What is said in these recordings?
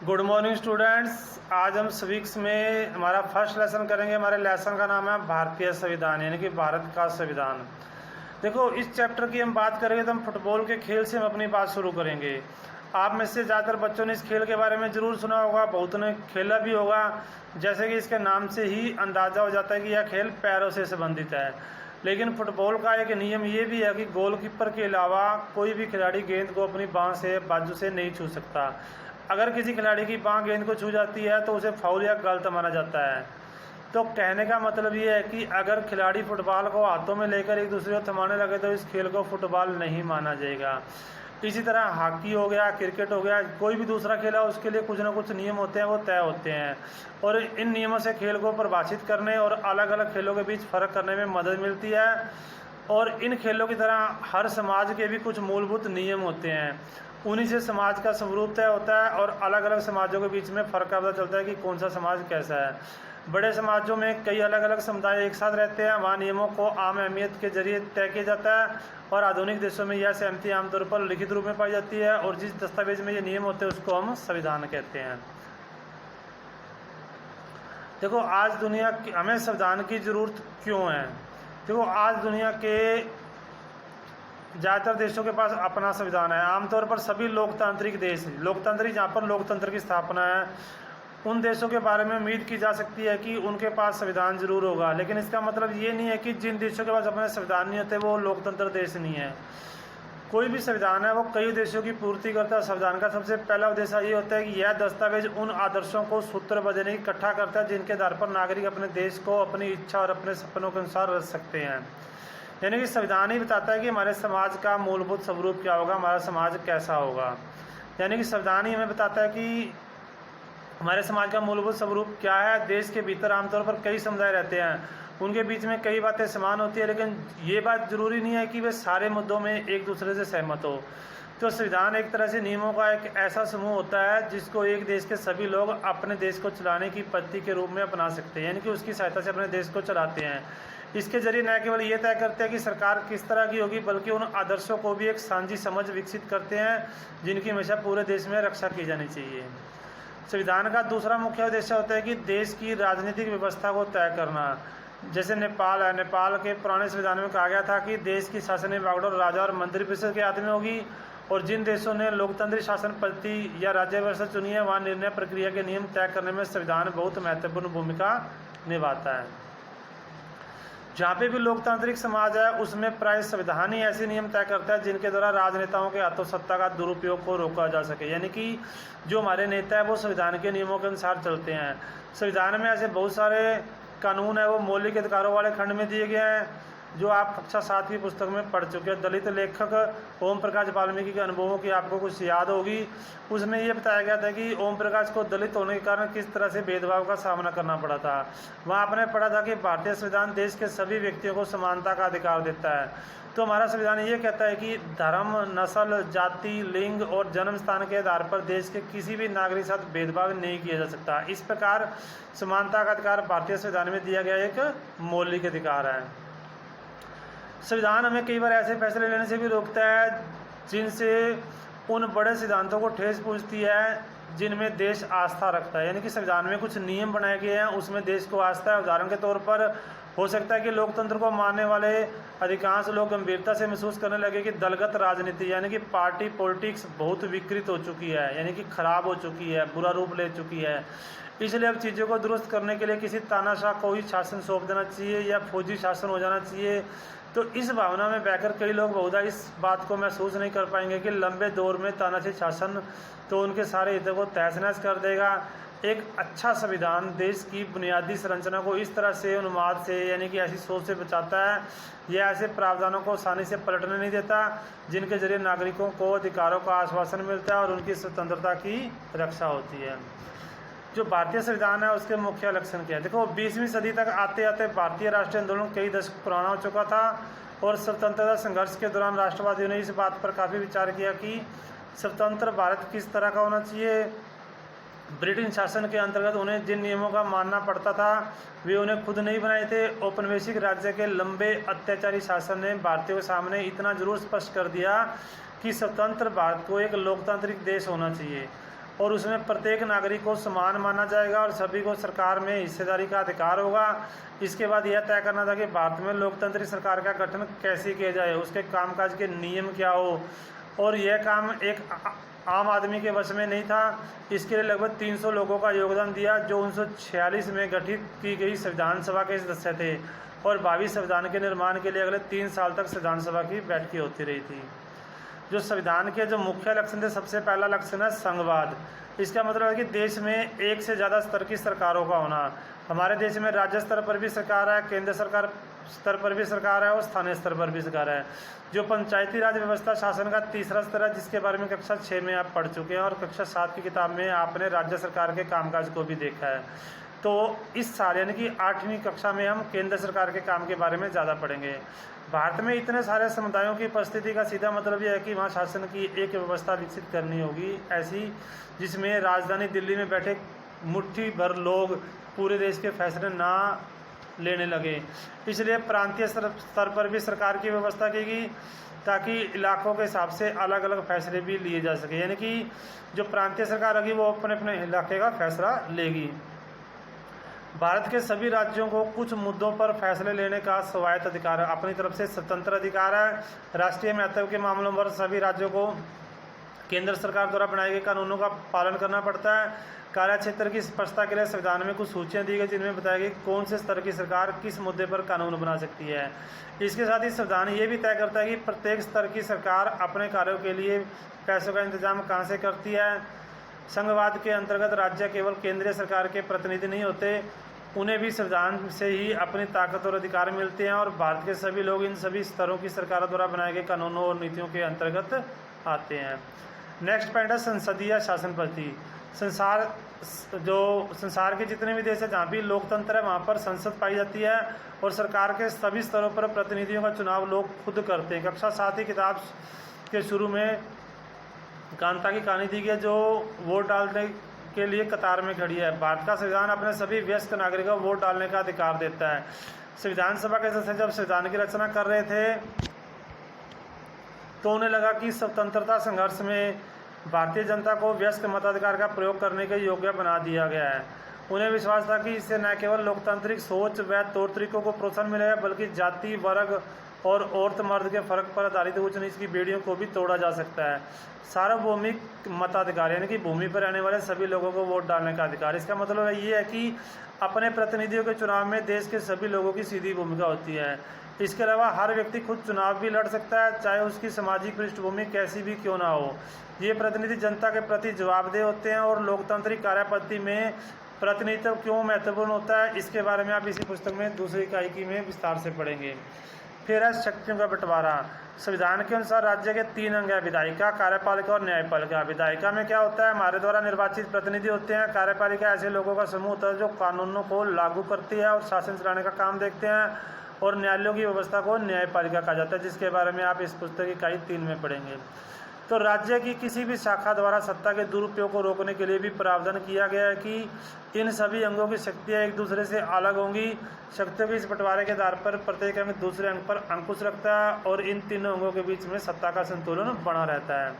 Good morning students. आज हम civics में हमारा फर्स्ट लेसन करेंगे। हमारे लेसन का नाम है भारतीय संविधान, यानी कि भारत का संविधान। देखो, इस चैप्टर की हम बात करेंगे तो हम फुटबॉल के खेल से हम अपनी बात शुरू करेंगे। आप में से ज़्यादातर बच्चों ने इस खेल के बारे में ज़रूर सुना होगा, बहुत ने खेला भी होगा। जैसे कि इसके नाम से ही अंदाज़ा हो जाता है कि यह खेल पैरों से संबंधित है। लेकिन फुटबॉल का एक नियम ये भी है कि गोलकीपर के अलावा कोई भी खिलाड़ी गेंद को अपनी बाँह से बाजू से नहीं छू सकता। अगर किसी खिलाड़ी की बाँह गेंद को छू जाती है तो उसे फाउल या गलत माना जाता है। तो कहने का मतलब ये है कि अगर खिलाड़ी फुटबॉल को हाथों में लेकर एक दूसरे को थमाने लगे तो इस खेल को फुटबॉल नहीं माना जाएगा। इसी तरह हॉकी हो गया, क्रिकेट हो गया, कोई भी दूसरा खेल है, उसके लिए कुछ ना कुछ नियम होते हैं, वो तय होते हैं। और इन नियमों से खेल को परिभाषित करने और अलग अलग खेलों के बीच फ़र्क करने में मदद मिलती है। और इन खेलों की तरह हर समाज के भी कुछ मूलभूत नियम होते हैं, उन्हीं से समाज का स्वरूप तय होता है और अलग अलग समाजों के बीच में फ़र्क का पता चलता है कि कौन सा समाज कैसा है। बड़े समाजों में कई अलग अलग समुदाय एक साथ रहते हैं, वहाँ नियमों को आम अहमियत के जरिए तय किया जाता है। और आधुनिक देशों में यह सहमति आमतौर पर लिखित रूप में पाई जाती है और जिस दस्तावेज में ये नियम होते हैं उसको हम संविधान कहते हैं। देखो, आज हमें संविधान की ज़रूरत क्यों है। देखो, आज दुनिया के ज़्यादातर देशों के पास अपना संविधान है। आमतौर पर सभी लोकतांत्रिक देश, लोकतंत्र जहाँ पर लोकतंत्र की स्थापना है, उन देशों के बारे में उम्मीद की जा सकती है कि उनके पास संविधान जरूर होगा। लेकिन इसका मतलब ये नहीं है कि जिन देशों के पास अपने संविधान नहीं होते वो लोकतंत्र देश नहीं है। कोई भी संविधान है वो कई देशों की पूर्ति करता है। संविधान का सबसे पहला उद्देश्य ये होता है कि यह दस्तावेज उन आदर्शों को सूत्रबद्ध यानी इकट्ठा करता है जिनके आधार पर नागरिक अपने देश को अपनी इच्छा और अपने सपनों के अनुसार रच सकते हैं। यानी कि संविधान ही बताता है कि हमारे समाज का मूलभूत स्वरूप क्या होगा, हमारा समाज कैसा होगा। यानी कि संविधान ही हमें बताता है कि हमारे समाज का मूलभूत स्वरूप क्या है। देश के भीतर आमतौर पर कई समुदाय रहते हैं, उनके बीच में कई बातें समान होती है, लेकिन ये बात जरूरी नहीं है कि वे सारे मुद्दों में एक दूसरे से सहमत हो। तो संविधान एक तरह से नियमों का एक ऐसा समूह होता है जिसको एक देश के सभी लोग अपने देश को चलाने की पद्धति के रूप में अपना सकते हैं, यानी कि उसकी सहायता से अपने देश को चलाते हैं। इसके जरिए न केवल ये तय करते हैं कि सरकार किस तरह की होगी, बल्कि उन आदर्शों को भी एक साझी समझ विकसित करते हैं जिनकी हमेशा पूरे देश में रक्षा की जानी चाहिए। संविधान का दूसरा मुख्य उद्देश्य होता है कि देश की राजनीतिक व्यवस्था को तय करना। जैसे नेपाल है, नेपाल के पुराने संविधान में कहा गया था कि देश की शासन बागडोर राजा और मंत्रिपरिषद के हाथ में होगी, और जिन देशों ने लोकतांत्रिक शासन पद्धति या राज्य व्यवस्था चुनी है वहाँ निर्णय प्रक्रिया के नियम तय करने में संविधान बहुत महत्वपूर्ण भूमिका निभाता है। जहाँ पे भी लोकतांत्रिक समाज है उसमें प्राय संविधान ही ऐसे नियम तय करता है जिनके द्वारा राजनेताओं के हाथों सत्ता का दुरुपयोग को रोका जा सके। यानी कि जो हमारे नेता है वो संविधान के नियमों के अनुसार चलते हैं। संविधान में ऐसे बहुत सारे कानून है वो मौलिक अधिकारों वाले खंड में दिए गए हैं, जो आप कक्षा 7 की पुस्तक में पढ़ चुके हैं। दलित लेखक ओम प्रकाश वाल्मीकि के अनुभवों की आपको कुछ याद होगी। उसमें ये बताया गया था कि ओम प्रकाश को दलित होने के कारण किस तरह से भेदभाव का सामना करना पड़ा था। वहाँ आपने पढ़ा था कि भारतीय संविधान देश के सभी व्यक्तियों को समानता का अधिकार देता है। तो हमारा संविधान ये कहता है कि धर्म, नस्ल, जाति, लिंग और जन्म स्थान के आधार पर देश के किसी भी नागरिक के साथ भेदभाव नहीं किया जा सकता। इस प्रकार समानता का अधिकार भारतीय संविधान में दिया गया एक मौलिक अधिकार है। संविधान हमें कई बार ऐसे फैसले लेने से भी रोकता है जिनसे उन बड़े सिद्धांतों को ठेस पहुंचती है जिनमें देश आस्था रखता है। यानी कि संविधान में कुछ नियम बनाए गए हैं, उसमें देश को आस्था है। उदाहरण के तौर पर हो सकता है कि लोकतंत्र को मानने वाले अधिकांश लोग गंभीरता से महसूस करने लगे कि दलगत राजनीति यानी कि पार्टी पॉलिटिक्स बहुत विकृत हो चुकी है, यानी कि खराब हो चुकी है, बुरा रूप ले चुकी है। इसलिए अब चीज़ों को दुरुस्त करने के लिए किसी तानाशाह को ही शासन सौंप देना चाहिए या फौजी शासन हो जाना चाहिए। तो इस भावना में बहकर कई लोग बहुधा इस बात को महसूस नहीं कर पाएंगे कि लंबे दौर में तानाशाही शासन तो उनके सारे हितों को तहस नहस कर देगा। एक अच्छा संविधान देश की बुनियादी संरचना को इस तरह से उन्माद से यानी कि ऐसी सोच से बचाता है, यह ऐसे प्रावधानों को आसानी से पलटने नहीं देता जिनके जरिए नागरिकों को अधिकारों का आश्वासन मिलता है और उनकी स्वतंत्रता की रक्षा होती है। जो भारतीय संविधान है उसके मुख्य लक्षण क्या है। देखो, 20वीं सदी तक आते आते भारतीय राष्ट्रीय आंदोलन कई दशक पुराना हो चुका था और स्वतंत्रता संघर्ष के दौरान राष्ट्रवादियों ने इस बात पर काफ़ी विचार किया कि स्वतंत्र भारत किस तरह का होना चाहिए। ब्रिटिश शासन के अंतर्गत उन्हें जिन नियमों का मानना पड़ता था वे उन्हें खुद नहीं बनाए थे। औपनिवेशिक राज्य के लंबे अत्याचारी शासन ने भारतीयों के सामने इतना जरूर स्पष्ट कर दिया कि स्वतंत्र भारत को एक लोकतांत्रिक देश होना चाहिए। और उसमें प्रत्येक नागरिक को समान माना जाएगा और सभी को सरकार में हिस्सेदारी का अधिकार होगा। इसके बाद यह तय करना था कि भारत में लोकतांत्रिक सरकार का गठन कैसे किया जाए, उसके कामकाज के नियम क्या हो, और यह काम एक आम आदमी के वश में नहीं था। इसके लिए लगभग 300 लोगों का योगदान दिया जो 1946 में गठित की गई संविधान सभा के सदस्य थे, और 22 संविधान के निर्माण के लिए अगले 3 साल तक संविधान सभा की बैठकें होती रही थी। जो संविधान के जो मुख्य लक्षण थे, सबसे पहला लक्षण है संघवाद। इसका मतलब है कि देश में एक से ज़्यादा स्तर की सरकारों का होना। हमारे देश में राज्य स्तर पर भी सरकार है, केंद्र सरकार स्तर पर भी सरकार है और स्थानीय स्तर पर भी सरकार है। जो पंचायती राज व्यवस्था शासन का तीसरा स्तर है, जिसके बारे में कक्षा 6 में आप पढ़ चुके हैं, और कक्षा 7 की किताब में आपने राज्य सरकार के कामकाज को भी देखा है। तो इस साल यानी कि 8वीं कक्षा में हम केंद्र सरकार के काम के बारे में ज़्यादा पढ़ेंगे। भारत में इतने सारे समुदायों की उपस्थिति का सीधा मतलब यह है कि वहाँ शासन की एक व्यवस्था विकसित करनी होगी, ऐसी जिसमें राजधानी दिल्ली में बैठे मुट्ठी भर लोग पूरे देश के फैसले ना लेने लगे। इसलिए प्रांतीय स्तर पर भी सरकार की व्यवस्था की गई ताकि इलाकों के हिसाब से अलग अलग फैसले भी लिए जा सके, यानी कि जो प्रांतीय सरकार होगी वो अपने अपने इलाके का फैसला लेगी। भारत के सभी राज्यों को कुछ मुद्दों पर फैसले लेने का स्वायत्त अधिकार है, अपनी तरफ से स्वतंत्र अधिकार है। राष्ट्रीय महत्व के मामलों पर सभी राज्यों को केंद्र सरकार द्वारा बनाए गए कानूनों का पालन करना पड़ता है। कार्य क्षेत्र की स्पष्टता के लिए संविधान में कुछ सूचियां दी गई जिनमें बताया गया कौन से स्तर की सरकार किस मुद्दे पर कानून बना सकती है। इसके साथ ही संविधान ये भी तय करता है कि प्रत्येक स्तर की सरकार अपने कार्यों के लिए पैसों का इंतजाम कहाँ से करती है। संघवाद के अंतर्गत राज्य केवल केंद्रीय सरकार के प्रतिनिधि नहीं होते, उन्हें भी संविधान से ही अपनी ताकत और अधिकार मिलते हैं, और भारत के सभी लोग इन सभी स्तरों की सरकारों द्वारा बनाए गए कानूनों और नीतियों के अंतर्गत आते हैं। नेक्स्ट पॉइंट है संसदीय शासन पद्धति। संसार के जितने भी देश है जहाँ भी लोकतंत्र है वहाँ पर संसद पाई जाती है, और सरकार के सभी स्तरों पर प्रतिनिधियों का चुनाव लोग खुद करते हैं। कक्षा 7 की किताब के शुरू में कांता की कहानी दी गई जो वोट डालने के लिए कतार में खड़ी है। भारत का संविधान अपने सभी वयस्क नागरिकों को वोट डालने का अधिकार देता है। संविधान सभा के सदस्य जब संविधान की रचना कर रहे थे तो उन्हें लगा कि स्वतंत्रता संघर्ष में भारतीय जनता को वयस्क मताधिकार का प्रयोग करने के योग्य बना दिया गया है। उन्हें विश्वास था कि इससे न केवल लोकतांत्रिक सोच व तौर तरीकों को प्रोत्साहन मिलेगा बल्कि जाति, वर्ग और औरत मर्द के फर्क पर आधारित उच्च नीच की बेड़ियों को भी तोड़ा जा सकता है। सार्वभौमिक मताधिकार यानी कि भूमि पर रहने वाले सभी लोगों को वोट डालने का अधिकार। इसका मतलब ये है कि अपने प्रतिनिधियों के चुनाव में देश के सभी लोगों की सीधी भूमिका होती है। इसके अलावा हर व्यक्ति खुद चुनाव भी लड़ सकता है, चाहे उसकी सामाजिक पृष्ठभूमि कैसी भी क्यों ना हो। ये प्रतिनिधि जनता के प्रति जवाबदेह होते हैं, और लोकतांत्रिक कार्यपद्धति में प्रतिनिधित्व क्यों महत्वपूर्ण होता है इसके बारे में आप इसी पुस्तक में दूसरी इकाई की में विस्तार से पढ़ेंगे। फिर है शक्तियों का बंटवारा। संविधान के अनुसार राज्य के 3 अंग है, विधायिका, कार्यपालिका और न्यायपालिका। विधायिका में क्या होता है, हमारे द्वारा निर्वाचित प्रतिनिधि होते हैं। कार्यपालिका ऐसे लोगों का समूह होता है जो कानूनों को लागू करती है और शासन चलाने का काम देखते हैं, और न्यायालयों की व्यवस्था को न्यायपालिका कहा जाता है, जिसके बारे में आप इस पुस्तक इकाई 3 में पढ़ेंगे। तो राज्य की किसी भी शाखा द्वारा सत्ता के दुरुपयोग को रोकने के लिए भी प्रावधान किया गया है कि इन सभी अंगों की शक्तियाँ एक दूसरे से अलग होंगी। शक्तियों के इस बंटवारे के आधार पर प्रत्येक अंग दूसरे अंग पर अंकुश रखता है, और इन तीनों अंगों के बीच में सत्ता का संतुलन बना रहता है।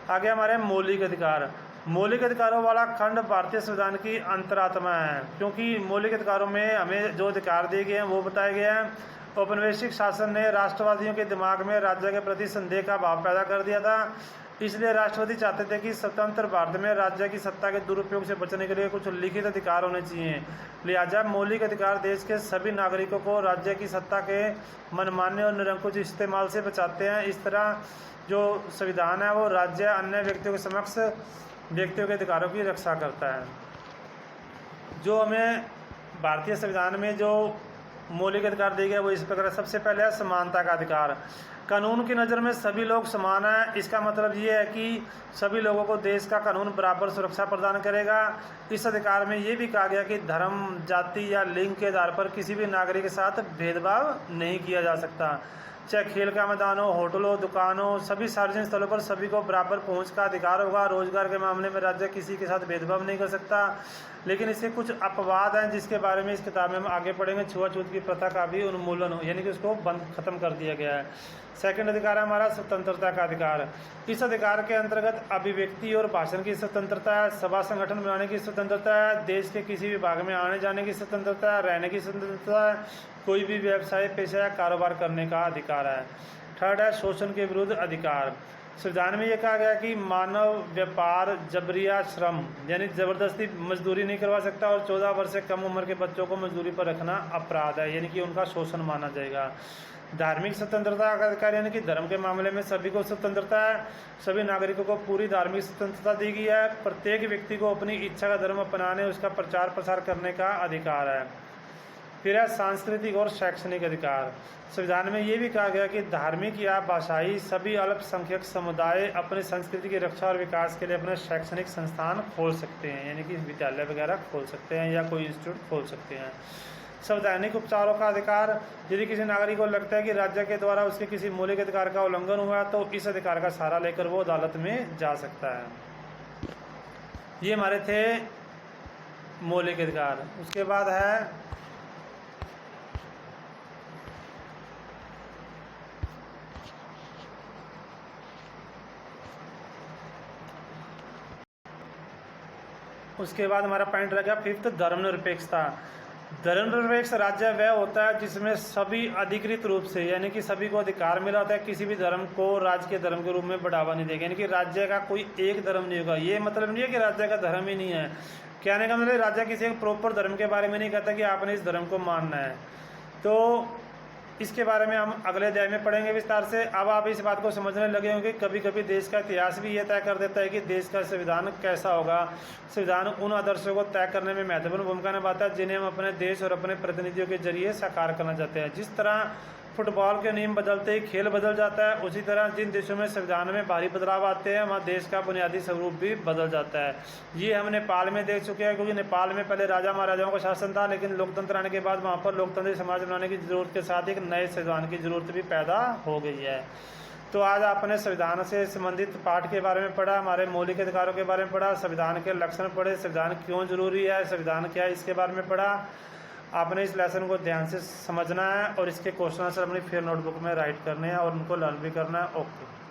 आगे हमारे मौलिक अधिकार। मौलिक अधिकारों वाला खंड भारतीय संविधान की अंतरात्मा है, क्योंकि मौलिक अधिकारों में हमें जो अधिकार दिए गए हैं वो बताए गए हैं। औपनिवेशिक शासन ने राष्ट्रवादियों के दिमाग में राज्य के प्रति संदेह का भाव पैदा कर दिया था, इसलिए राष्ट्रवादी चाहते थे कि स्वतंत्र भारत में राज्य की सत्ता के दुरुपयोग से बचने के लिए कुछ लिखित अधिकार होने चाहिए। लिहाजा मौलिक अधिकार देश के सभी नागरिकों को राज्य की सत्ता के मनमाने और निरंकुश इस्तेमाल से बचाते हैं। इस तरह जो संविधान है वो राज्य अन्य व्यक्तियों के समक्ष व्यक्तियों के अधिकारों की रक्षा करता है। जो हमें भारतीय संविधान में जो मौलिक अधिकार दिए गए वो इस प्रकार। सबसे पहले है समानता का अधिकार। कानून की नज़र में सभी लोग समान हैं। इसका मतलब ये है कि सभी लोगों को देश का कानून बराबर सुरक्षा प्रदान करेगा। इस अधिकार में ये भी कहा गया कि धर्म, जाति या लिंग के आधार पर किसी भी नागरिक के साथ भेदभाव नहीं किया जा सकता। चाहे खेल का मैदान हो, होटलों, दुकानों, सभी सार्वजनिक स्थलों पर सभी को बराबर पहुंच का अधिकार होगा। रोजगार के मामले में राज्य किसी के साथ भेदभाव नहीं कर सकता। लेकिन इसके कुछ अपवाद हैं जिसके बारे में इस किताब में हम आगे पढ़ेंगे। छुआछूत की प्रथा का भी उन्मूलन हो, यानी कि उसको बंद खत्म कर दिया गया है। सेकंड अधिकार है हमारा स्वतंत्रता का अधिकार। इस अधिकार के अंतर्गत अभिव्यक्ति और भाषण की स्वतंत्रता है, सभा संगठन बनाने की स्वतंत्रता है, देश के किसी भी भाग में आने जाने की स्वतंत्रता है, रहने की स्वतंत्रता है, कोई भी व्यवसाय, पेशा या कारोबार करने का अधिकार है। थर्ड है शोषण के विरुद्ध अधिकार। संविधान में यह कहा गया कि मानव व्यापार, जबरिया श्रम यानी ज़बरदस्ती मजदूरी नहीं करवा सकता, और 14 वर्ष से कम उम्र के बच्चों को मजदूरी पर रखना अपराध है, यानी कि उनका शोषण माना जाएगा। धार्मिक स्वतंत्रता का अधिकार, यानी कि धर्म के मामले में सभी को स्वतंत्रता है। सभी नागरिकों को पूरी धार्मिक स्वतंत्रता दी गई है। प्रत्येक व्यक्ति को अपनी इच्छा का धर्म अपनाने, उसका प्रचार प्रसार करने का अधिकार है। फिर है सांस्कृतिक और शैक्षणिक अधिकार। संविधान में ये भी कहा गया कि धार्मिक या भाषाई सभी अल्पसंख्यक समुदाय अपनी संस्कृति की रक्षा और विकास के लिए अपने शैक्षणिक संस्थान खोल सकते हैं, यानी कि विद्यालय वगैरह खोल सकते हैं या कोई इंस्टीट्यूट खोल सकते हैं। संवैधानिक उपचारों का अधिकार। यदि किसी नागरिक को लगता है कि राज्य के द्वारा उसके किसी मौलिक अधिकार का उल्लंघन हुआ है तो इस अधिकार का सहारा लेकर वो अदालत में जा सकता है। ये हमारे थे मौलिक अधिकार। उसके बाद है हमारा पॉइंट रह गया फिफ्थ, धर्मनिरपेक्षता। धर्मनिरपेक्ष राज्य वह होता है जिसमें सभी अधिकृत रूप से, यानी कि सभी को अधिकार मिला होता है, किसी भी धर्म को राज्य के धर्म के रूप में बढ़ावा नहीं देगा, यानी कि राज्य का कोई एक धर्म नहीं होगा। ये मतलब नहीं है कि राज्य का धर्म ही नहीं है। कहने का मतलब राज्य किसी एक प्रॉपर धर्म के बारे में नहीं कहता कि आपने इस धर्म को मानना है। तो इसके बारे में हम अगले अध्याय में पढ़ेंगे विस्तार से। अब आप इस बात को समझने लगे होंगे कभी कभी देश का इतिहास भी ये तय कर देता है कि देश का संविधान कैसा होगा। संविधान उन आदर्शों को तय करने में महत्वपूर्ण भूमिका निभाता है जिन्हें हम अपने देश और अपने प्रतिनिधियों के जरिए साकार करना चाहते हैं। जिस तरह फुटबॉल के नियम बदलते ही खेल बदल जाता है, उसी तरह जिन देशों में संविधान में भारी बदलाव आते हैं वहाँ देश का बुनियादी स्वरूप भी बदल जाता है। ये हम नेपाल में देख चुके हैं, क्योंकि नेपाल में पहले राजा महाराजाओं का शासन था, लेकिन लोकतंत्र आने के बाद वहाँ पर लोकतांत्रिक समाज बनाने की जरूरत के साथ एक नए संविधान की जरूरत भी पैदा हो गई है। तो आज आपने संविधान से संबंधित पाठ के बारे में पढ़ा, हमारे मौलिक अधिकारों के बारे में पढ़ा, संविधान के लक्षण पढ़े, संविधान क्यों जरूरी है, संविधान क्या है, इसके बारे में पढ़ा। आपने इस लेसन को ध्यान से समझना है और इसके क्वेश्चन आंसर अपनी फिर नोटबुक में राइट करने हैं और उनको लर्न भी करना है। ओके।